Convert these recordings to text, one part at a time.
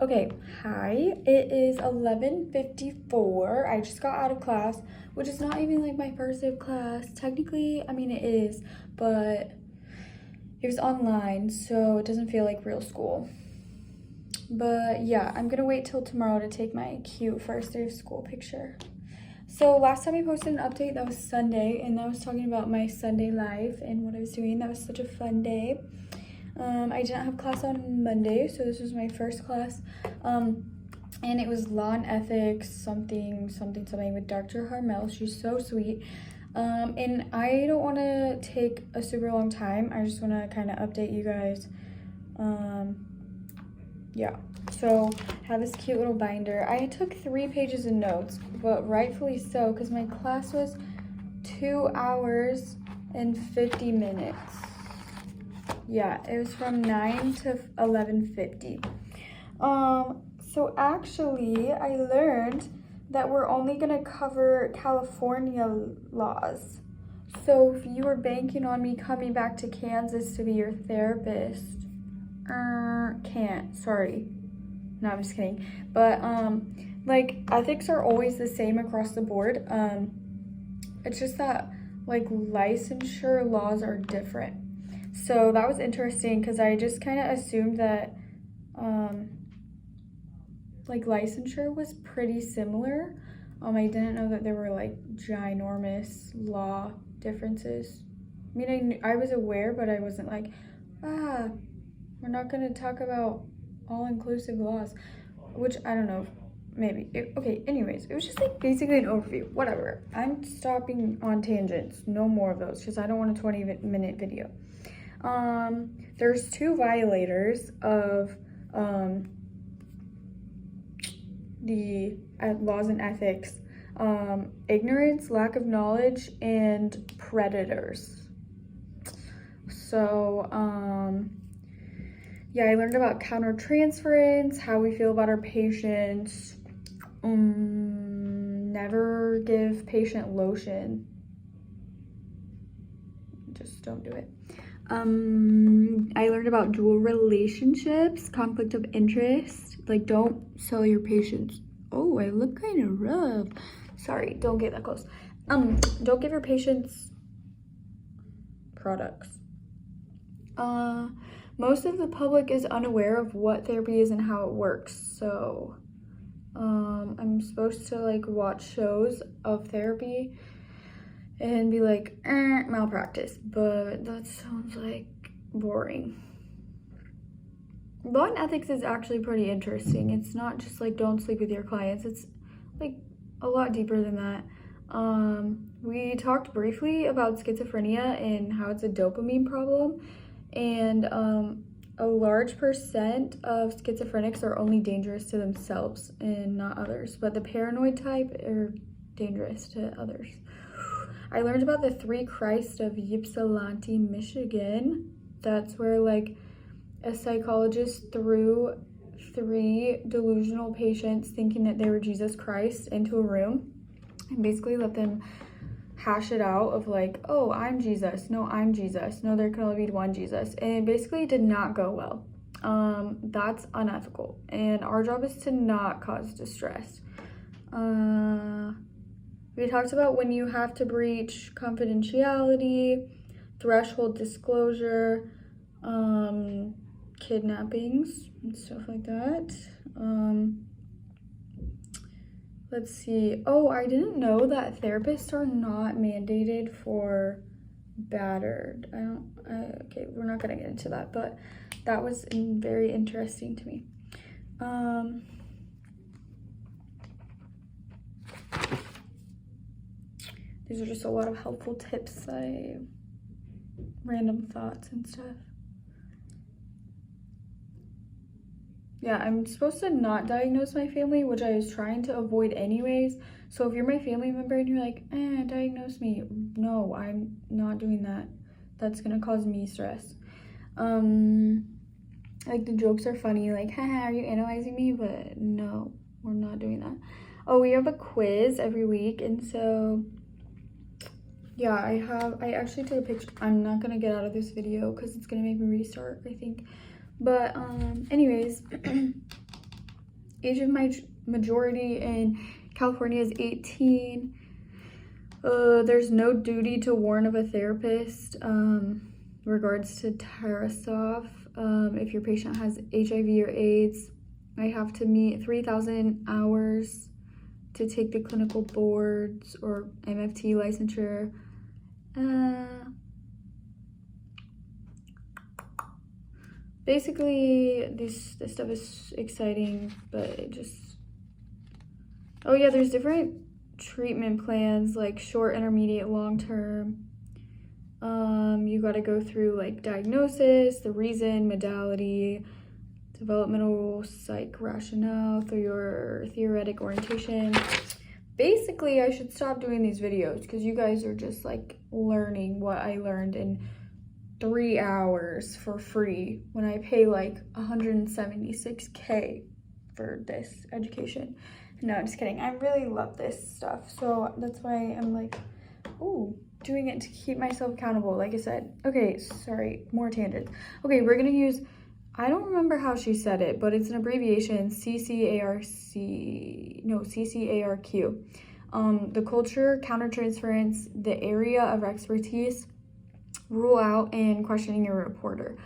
Okay, hi. It is 11:54. I just got out of class, which is not even like my first day of class. Technically, I mean it is, but it was online, so it doesn't feel like real school. But yeah, I'm gonna wait till tomorrow to take my cute first day of school picture. So last time I posted an update, that was Sunday, and I was talking about my Sunday life and what I was doing. That was such a fun day. I didn't have class on Monday, so this was my first class. And it was law and ethics, something with Dr. Harmel. She's so sweet. And I don't want to take a super long time. I just want to kind of update you guys. Yeah, so I have this cute little binder. I took 3 pages of notes, but rightfully so, because my class was 2 hours and 50 minutes. Yeah, it was from 9 to 11:50. So actually, I learned that we're only gonna cover California laws. So if you were banking on me coming back to Kansas to be your therapist, can't, sorry. No, I'm just kidding. But, like, ethics are always the same across the board. It's just that, like, licensure laws are different. So that was interesting because I just kind of assumed that, like, licensure was pretty similar. I didn't know that there were, like, ginormous law differences. I mean, I was aware, but I wasn't like, we're not going to talk about all-inclusive laws, which I don't know, maybe. Okay, anyways, it was just like basically an overview, whatever. I'm stopping on tangents, no more of those, because I don't want a 20-minute video. There's 2 violators of the laws and ethics, ignorance, lack of knowledge, and predators. So, yeah, I learned about countertransference, how we feel about our patients, never give patient lotion. Just don't do it. I learned about dual relationships, conflict of interest, like don't sell your patients. Oh, I look kind of rough. Sorry, don't get that close. Don't give your patients products. Most of the public is unaware of what therapy is and how it works. So, I'm supposed to like watch shows of therapy and be like, malpractice, but that sounds like boring. Law and ethics is actually pretty interesting. It's not just like don't sleep with your clients. It's like a lot deeper than that. We talked briefly about schizophrenia and how it's a dopamine problem, and a large percent of schizophrenics are only dangerous to themselves and not others, but the paranoid type are dangerous to others. I learned about the 3 Christ of Ypsilanti, Michigan. That's where like a psychologist threw 3 delusional patients thinking that they were Jesus Christ into a room and basically let them hash it out of like, oh, I'm Jesus. No, I'm Jesus. No, there can only be one Jesus. And it basically did not go well. That's unethical. And our job is to not cause distress. We talked about when you have to breach confidentiality, threshold disclosure, kidnappings and stuff like that. Let's see. Oh, I didn't know that therapists are not mandated for battered. Okay, we're not gonna get into that, but that was very interesting to me. These are just a lot of helpful tips, random thoughts and stuff. Yeah, I'm supposed to not diagnose my family, which I was trying to avoid anyways. So if you're my family member and you're like, diagnose me. No, I'm not doing that. That's gonna cause me stress. Like the jokes are funny, like, haha, are you analyzing me? But no, we're not doing that. Oh, we have a quiz every week, and so yeah, I actually took a picture. I'm not gonna get out of this video because it's gonna make me restart, I think. But anyways, age of majority in California is 18. There's no duty to warn of a therapist regards to Tarasoff. If your patient has HIV or AIDS, I have to meet 3,000 hours to take the clinical boards or MFT licensure. Basically, this stuff is exciting, but it just... Oh yeah, there's different treatment plans, like short, intermediate, long term. You got to go through like diagnosis, the reason, modality, developmental psych rationale, through your theoretic orientation. Basically, I should stop doing these videos because you guys are just like learning what I learned in 3 hours for free when I pay like $176K for this education. No, I'm just kidding. I really love this stuff. So that's why I'm like, ooh, doing it to keep myself accountable, like I said. Okay, sorry, more tangents. Okay, we're gonna use, I don't remember how she said it, but it's an abbreviation, CCARQ. The culture, countertransference, the area of expertise, rule out, and questioning your reporter.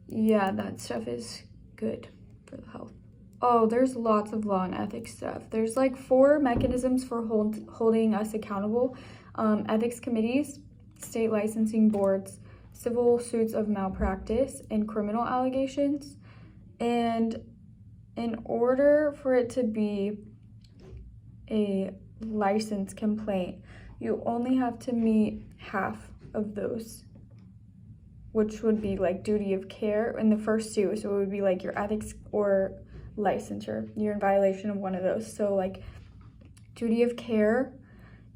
Yeah, that stuff is good for the health. Oh, there's lots of law and ethics stuff. There's like 4 mechanisms for holding us accountable. Ethics committees, state licensing boards, civil suits of malpractice, and criminal allegations. And in order for it to be a license complaint, you only have to meet half of those, which would be like duty of care in the first 2. So it would be like your ethics or licensure. You're in violation of one of those. So like duty of care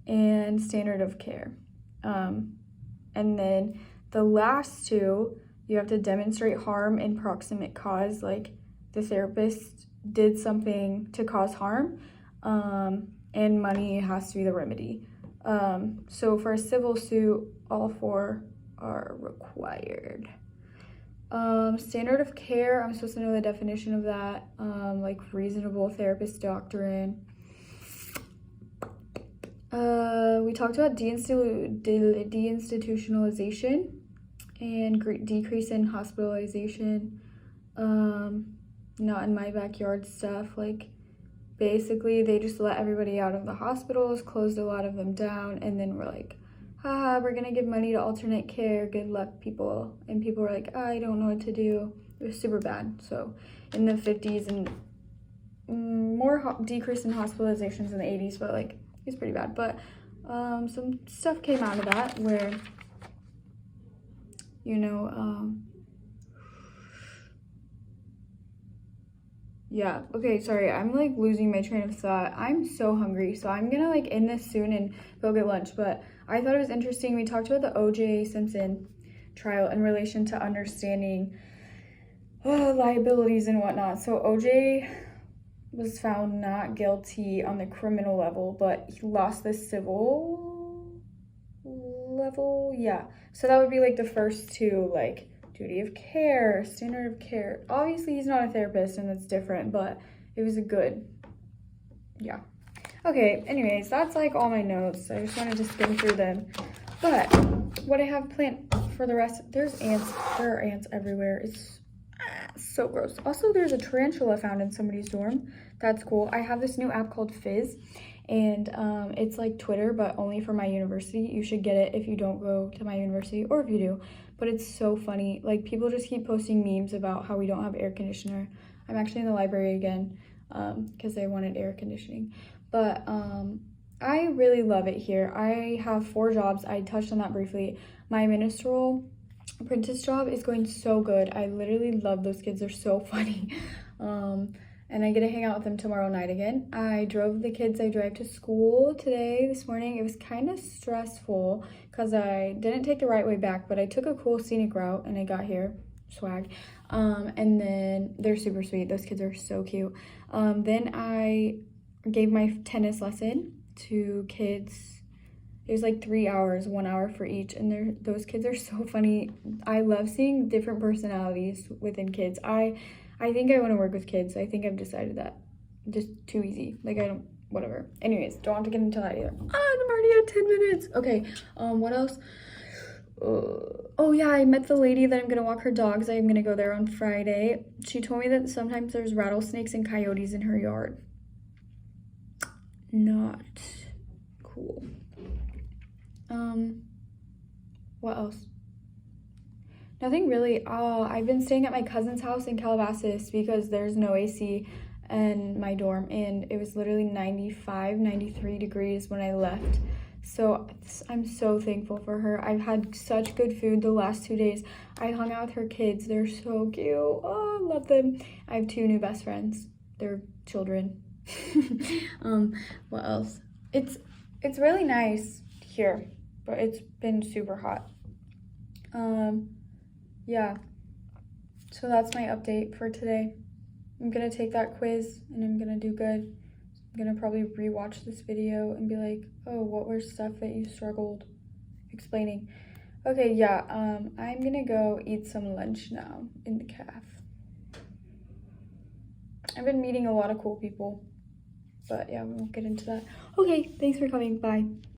and standard of care. And then the last 2, you have to demonstrate harm and proximate cause, like the therapist did something to cause harm, and money has to be the remedy. So for a civil suit, all 4 are required. Standard of care, I'm supposed to know the definition of that, like reasonable therapist doctrine. We talked about deinstitutionalization and decrease in hospitalization. Not in my backyard stuff, like basically they just let everybody out of the hospitals, closed a lot of them down, and then we're like, haha, we're gonna give money to alternate care, good luck people. And people were like, I don't know what to do. It was super bad. So in the 50s and more decrease in hospitalizations in the 80s, but like it's pretty bad. But some stuff came out of that where, you know, yeah, okay, sorry, I'm like losing my train of thought. I'm so hungry, so I'm gonna like end this soon and go get lunch. But I thought it was interesting. We talked about the O.J. Simpson trial in relation to understanding liabilities and whatnot. So O.J. was found not guilty on the criminal level, but he lost the civil level. Yeah, so that would be like the first 2, like duty of care, standard of care. Obviously he's not a therapist and that's different, but it was a good, yeah. Okay, anyways, that's like all my notes. I just wanted to skim through them. But what I have planned for the rest, there's ants. There are ants everywhere. It's so gross. Also, there's a tarantula found in somebody's dorm. That's cool. I have this new app called Fizz, and it's like Twitter, but only for my university. You should get it if you don't go to my university, or if you do. But it's so funny. Like, people just keep posting memes about how we don't have air conditioner. I'm actually in the library again because they wanted air conditioning. But I really love it here. I have 4 jobs. I touched on that briefly. My ministerial apprentice job is going so good. I literally love those kids. They're so funny. And I get to hang out with them tomorrow night again. I drove the kids. I drive to school this morning. It was kind of stressful because I didn't take the right way back, but I took a cool scenic route and I got here. Swag. And then they're super sweet. Those kids are so cute. Then I gave my tennis lesson to kids There's like 3 hours, 1 hour for each, and those kids are so funny. I love seeing different personalities within kids. I think I want to work with kids. I think I've decided that. Just too easy. Like I don't, whatever. Anyways, don't have to get into that either. I'm already at 10 minutes. Okay, what else? Oh yeah, I met the lady that I'm gonna walk her dogs. I'm gonna go there on Friday. She told me that sometimes there's rattlesnakes and coyotes in her yard. Not cool. What else? Nothing really. I've been staying at my cousin's house in Calabasas because there's no AC in my dorm, and it was literally 95, 93 degrees when I left. So I'm so thankful for her. I've had such good food the last 2 days. I hung out with her kids. They're so cute. Oh, I love them. I have 2 new best friends. They're children. What else? It's really nice here, but it's been super hot. Yeah. So that's my update for today. I'm gonna take that quiz and I'm gonna do good. I'm gonna probably rewatch this video and be like, oh, what were stuff that you struggled explaining? Okay, yeah, I'm gonna go eat some lunch now in the caf. I've been meeting a lot of cool people, but yeah, we won't get into that. Okay, thanks for coming, bye.